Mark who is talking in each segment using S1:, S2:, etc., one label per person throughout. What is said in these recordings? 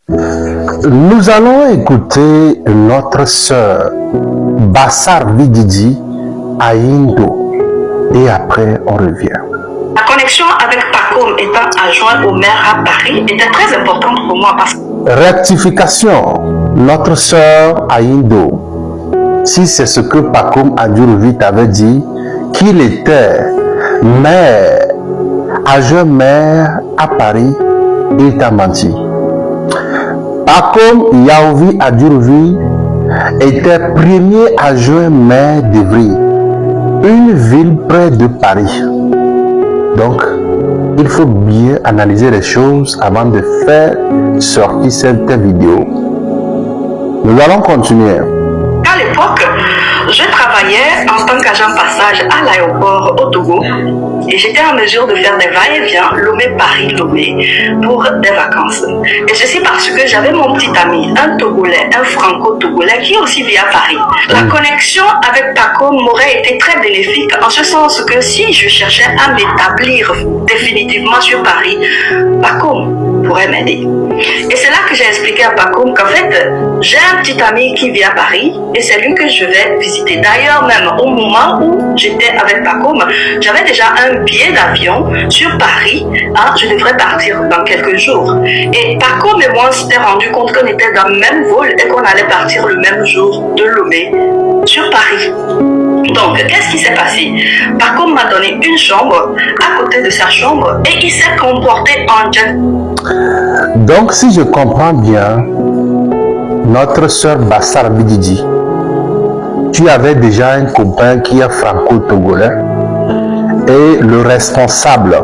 S1: Nous allons écouter notre sœur Bassar Vididi à Indo et après on revient.
S2: La connexion avec Pacôme étant adjoint au maire à Paris était très importante pour moi parce que...
S1: Rectification, notre sœur à Indo, si c'est ce que Pacôme Adjourovi t'avait dit, qu'il était maire, adjoint maire à Paris, il t'a menti. Pacôme Yaouvi Adjourovi était premier adjoint maire d'Ivry, une ville près de Paris. Donc, il faut bien analyser les choses avant de faire sortir cette vidéo. Nous allons continuer.
S2: À l'époque, je travaillais en tant qu'agent passage à l'aéroport au Togo et j'étais en mesure de faire des va-et-vient Lomé-Paris-Lomé pour des vacances. Et ceci parce que j'avais mon petit ami, un Togolais, un franco-togolais qui aussi vit à Paris. La connexion avec Pacôme m'aurait été très bénéfique en ce sens que si je cherchais à m'établir définitivement sur Paris, Pacôme pourrait m'aider. Et c'est là que j'ai expliqué à Pacôme qu'en fait, j'ai un petit ami qui vit à Paris et c'est lui que je vais visiter. D'ailleurs, même au moment où j'étais avec Pacôme, j'avais déjà un billet d'avion sur Paris. Hein, je devrais partir dans quelques jours. Et Pacôme et moi, on s'était rendu compte qu'on était dans le même vol et qu'on allait partir le même jour de Lomé sur Paris. Donc, qu'est-ce qui s'est passé? Pacôme m'a donné une chambre à côté de sa chambre et il s'est comporté en gentleman.
S1: Donc, si je comprends bien, notre sœur Bassar Vididi, tu avais déjà un copain qui est franco-togolais et le responsable,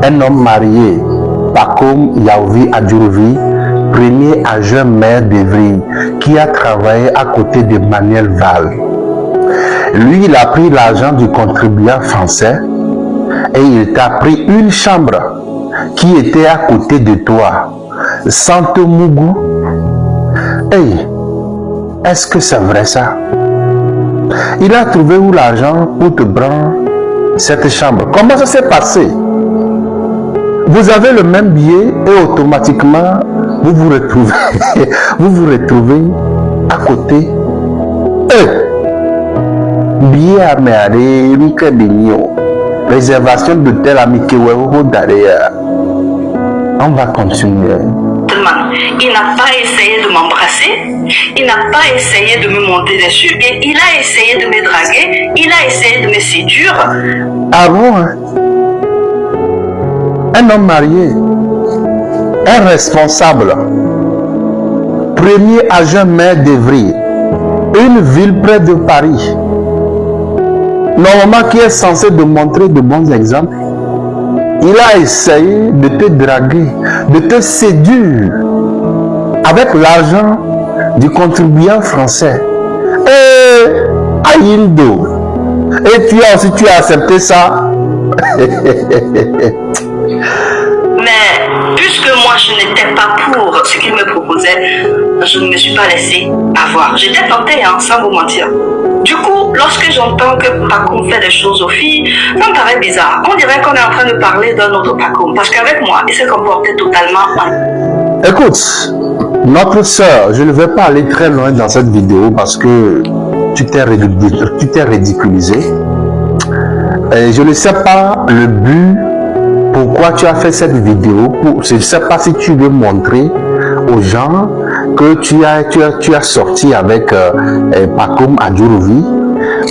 S1: un homme marié, Pacôme Yaouvi Adjourovi, premier adjoint maire d'Ivry, qui a travaillé à côté de Manuel Val. Lui, il a pris l'argent du contribuable français et il t'a pris une chambre qui était à côté de toi, Santo Mougou. Hey, est-ce que c'est vrai ça? Il a trouvé où l'argent pour te prendre cette chambre? Comment ça s'est passé? Vous avez le même billet et automatiquement vous vous retrouvez, vous vous retrouvez à côté. Billet à Méaré, réservation d'hôtel à Mikeweho derrière. On va continuer.
S2: Il n'a pas essayé de m'embrasser, il n'a pas essayé de me monter dessus, et il a essayé de me draguer, il a essayé de me séduire.
S1: Ah bon, hein? Un homme marié, un responsable, premier agent maire d'Ivry, une ville près de Paris, normalement qui est censé te montrer de bons exemples, il a essayé de te draguer, de te séduire avec l'argent du contribuable français. Et à Indo. Et tu as accepté ça.
S2: Mais puisque moi je n'étais pas pour ce qu'il me proposait, je ne me suis pas laissé avoir. J'étais tentée, hein, sans vous mentir. Du coup, lorsque j'entends que Pacôme fait des choses aux filles, ça me paraît bizarre. On dirait qu'on est en train de parler d'un autre Pacôme. Parce qu'avec moi, il s'est comporté totalement mal.
S1: Écoute, notre sœur, je ne vais pas aller très loin dans cette vidéo parce que tu t'es ridiculisé. Et je ne sais pas le but, pourquoi tu as fait cette vidéo. Je ne sais pas si tu veux montrer aux gens que tu as sorti avec Pacôme Adjourovi,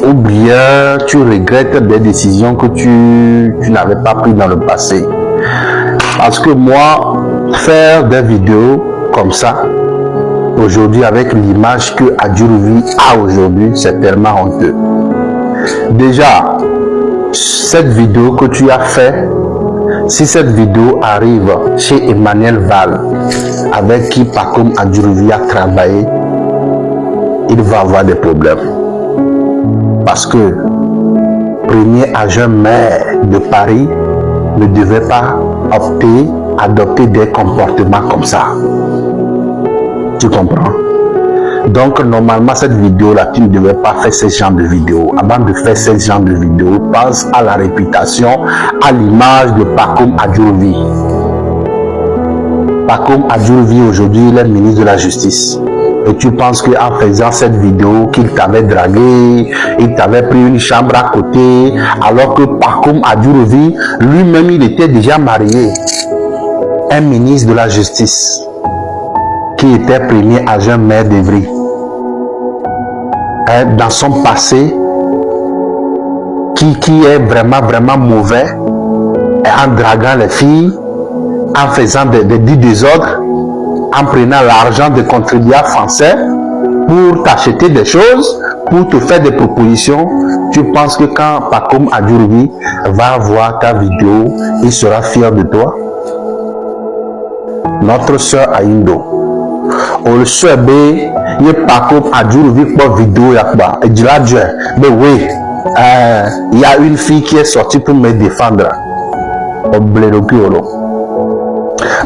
S1: ou bien tu regrettes des décisions que tu n'avais pas prises dans le passé. Parce que moi, faire des vidéos comme ça, aujourd'hui, avec l'image que Adjourovi a aujourd'hui, c'est tellement honteux. Déjà, cette vidéo que tu as fait, si cette vidéo arrive chez Emmanuel Val, avec qui Pacôme Adjourovi a travaillé, il va avoir des problèmes. Parce que premier agent maire de Paris ne devait pas adopter des comportements comme ça. Tu comprends? Donc, normalement, cette vidéo-là, tu ne devais pas faire ce genre de vidéo. Avant de faire ce genre de vidéo, pense à la réputation, à l'image de Pacôme Adjourovi. Pacome Adjourovi aujourd'hui, il est ministre de la Justice. Et tu penses qu'en faisant cette vidéo, qu'il t'avait dragué, il t'avait pris une chambre à côté, alors que Pacome Adjourovi, lui-même, il était déjà marié. Un ministre de la Justice qui était premier agent maire d'Evry. Dans son passé, qui est vraiment mauvais, en draguant les filles, en faisant des désordres, en prenant l'argent des contribuables français pour t'acheter des choses, pour te faire des propositions. Tu penses que quand Pacome Adjourovi va voir ta vidéo, il sera fier de toi? Notre soeur Aindo, on le soeur B, il y a Pacome Adjourovi pour vidéo yakba et dit là Dieu, mais oui, il y a une fille qui est sortie pour me défendre. Au blé de Piolo.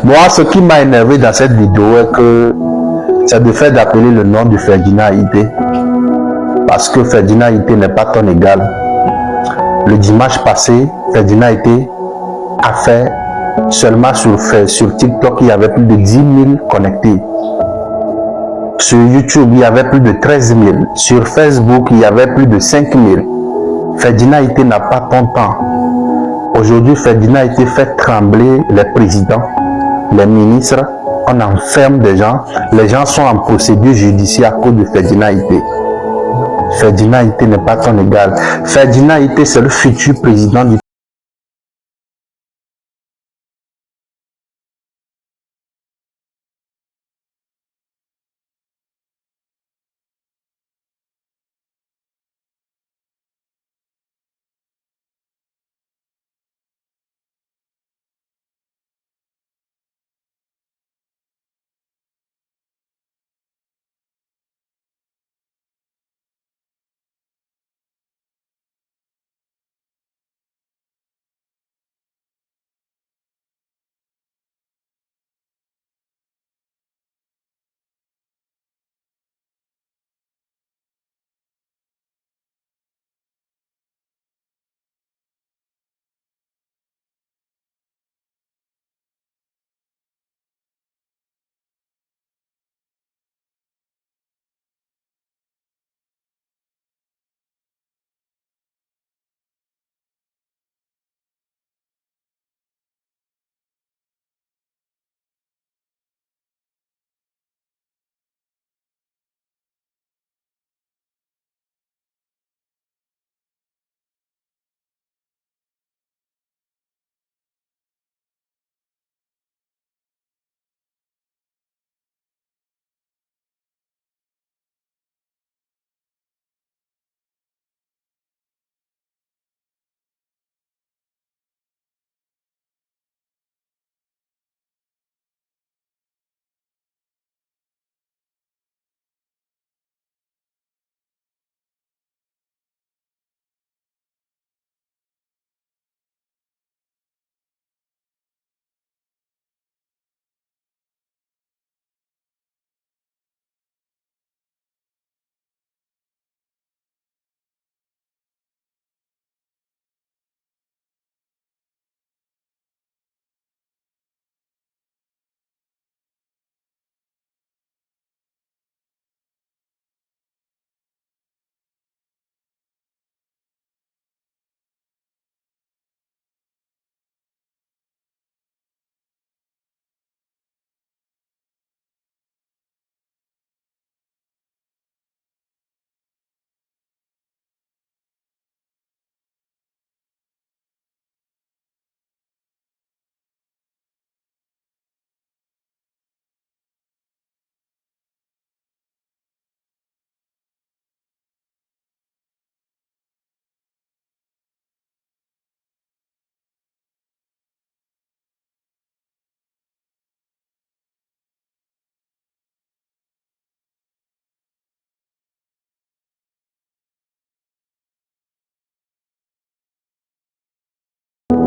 S1: Moi, ce qui m'a énervé dans cette vidéo est que c'est le fait d'appeler le nom de Ferdinand Ité. Parce que Ferdinand Ité n'est pas ton égal. Le dimanche passé, Ferdinand Ité a fait seulement sur TikTok, il y avait plus de 10 000 connectés. Sur YouTube, il y avait plus de 13 000. Sur Facebook, il y avait plus de 5 000. Ferdinand Ité n'a pas ton temps. Aujourd'hui, Ferdinand a été fait trembler les présidents, les ministres. On enferme des gens. Les gens sont en procédure judiciaire à cause de Ferdinand Ité. Ferdinand Ité n'est pas ton égal. Ferdinand Ité, c'est le futur président du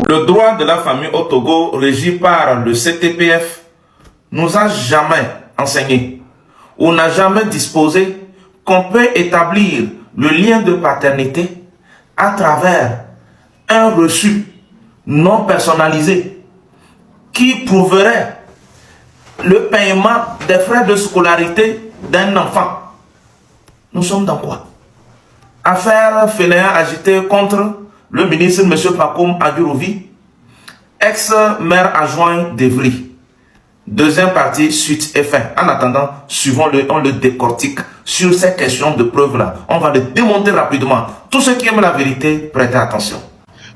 S3: Le droit de la famille au Togo, régi par le CTPF, nous a jamais enseigné ou n'a jamais disposé qu'on peut établir le lien de paternité à travers un reçu non personnalisé qui prouverait le paiement des frais de scolarité d'un enfant. Nous sommes dans quoi? Affaire fainéant agitée contre le ministre M. Pakoum Agurovi, ex-maire adjoint d'Evry. Deuxième partie, suite et fin. En attendant, suivons-le, on le décortique sur ces questions de preuves-là. On va le démonter rapidement. Tous ceux qui aiment la vérité, prêtez attention.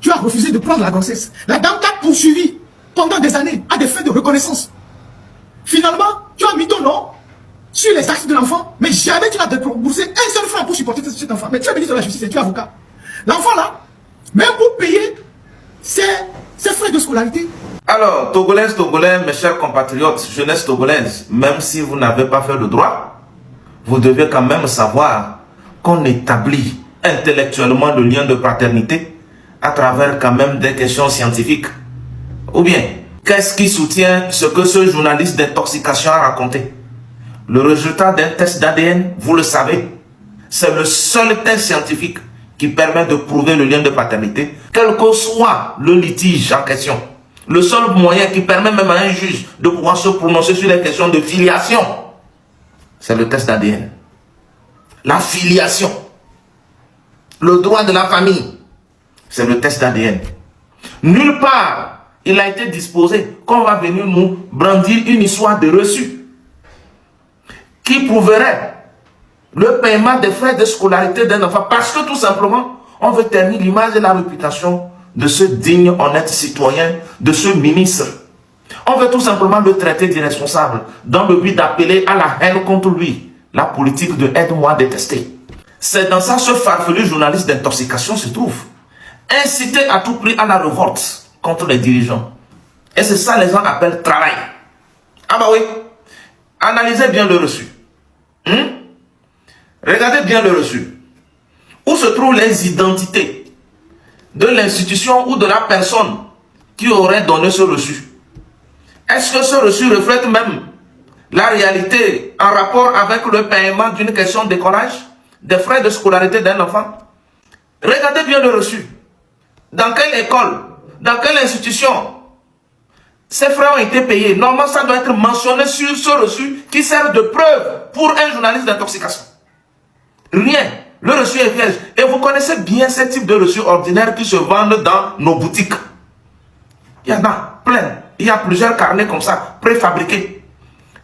S4: Tu as refusé de prendre la grossesse. La dame t'a poursuivi pendant des années à des fins de reconnaissance. Finalement, tu as mis ton nom sur les actes de l'enfant, mais jamais tu n'as déboursé un seul franc pour supporter cet enfant. Mais tu es ministre de la Justice et tu es avocat. L'enfant là, même pour payer ses frais de scolarité.
S3: Alors, Togolaises, Togolais, mes chers compatriotes, jeunesse togolaise, même si vous n'avez pas fait le droit, vous devez quand même savoir qu'on établit intellectuellement le lien de paternité à travers quand même des questions scientifiques. Ou bien, qu'est-ce qui soutient ce que ce journaliste d'intoxication a raconté? Le résultat d'un test d'ADN, vous le savez, c'est le seul test scientifique qui permet de prouver le lien de paternité, quel que soit le litige en question. Le seul moyen qui permet même à un juge de pouvoir se prononcer sur les questions de filiation, c'est le test d'ADN. La filiation, le droit de la famille, c'est le test d'ADN. Nulle part, il a été disposé qu'on va venir nous brandir une histoire de reçu qui prouverait le paiement des frais de scolarité d'un enfant, parce que tout simplement, on veut ternir l'image et la réputation de ce digne, honnête citoyen, de ce ministre. On veut tout simplement le traiter d'irresponsable, dans le but d'appeler à la haine contre lui, la politique de aide-moi à détester. C'est dans ça ce farfelu journaliste d'intoxication se trouve. Inciter à tout prix à la révolte contre les dirigeants. Et c'est ça les gens appellent travail. Ah bah oui, analysez bien le reçu. Regardez bien le reçu. Où se trouvent les identités de l'institution ou de la personne qui aurait donné ce reçu? Est-ce que ce reçu reflète même la réalité en rapport avec le paiement d'une question d'écolage, des frais de scolarité d'un enfant? Regardez bien le reçu. Dans quelle école, dans quelle institution ces frais ont été payés? Normalement, ça doit être mentionné sur ce reçu qui sert de preuve pour un journaliste d'intoxication. Rien. Le reçu est vierge. Et vous connaissez bien ce type de reçus ordinaires qui se vendent dans nos boutiques. Il y en a plein. Il y a plusieurs carnets comme ça, préfabriqués,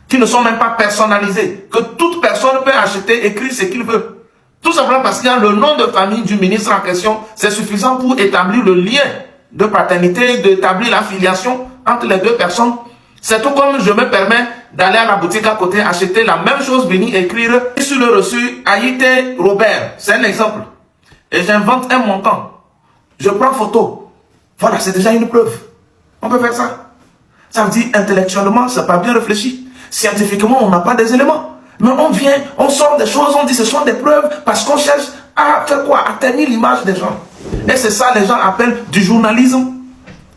S3: qui ne sont même pas personnalisés, que toute personne peut acheter, écrire ce qu'il veut. Tout simplement parce qu'il y a le nom de famille du ministre en question. C'est suffisant pour établir le lien de paternité, d'établir la filiation entre les deux personnes. C'est tout comme je me permets d'aller à la boutique à côté, acheter la même chose, venir écrire sur le reçu Haïté Robert. C'est un exemple. Et j'invente un montant. Je prends photo. Voilà, c'est déjà une preuve. On peut faire ça. Ça veut dire intellectuellement, c'est pas bien réfléchi. Scientifiquement, on n'a pas des éléments. Mais on vient, on sort des choses, on dit ce sont des preuves parce qu'on cherche à faire quoi? À ternir l'image des gens. Et c'est ça les gens appellent du journalisme.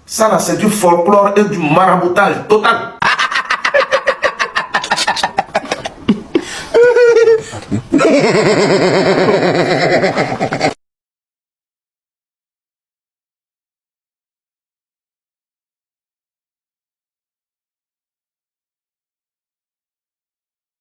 S3: Ça là, c'est du folklore et du maraboutage total.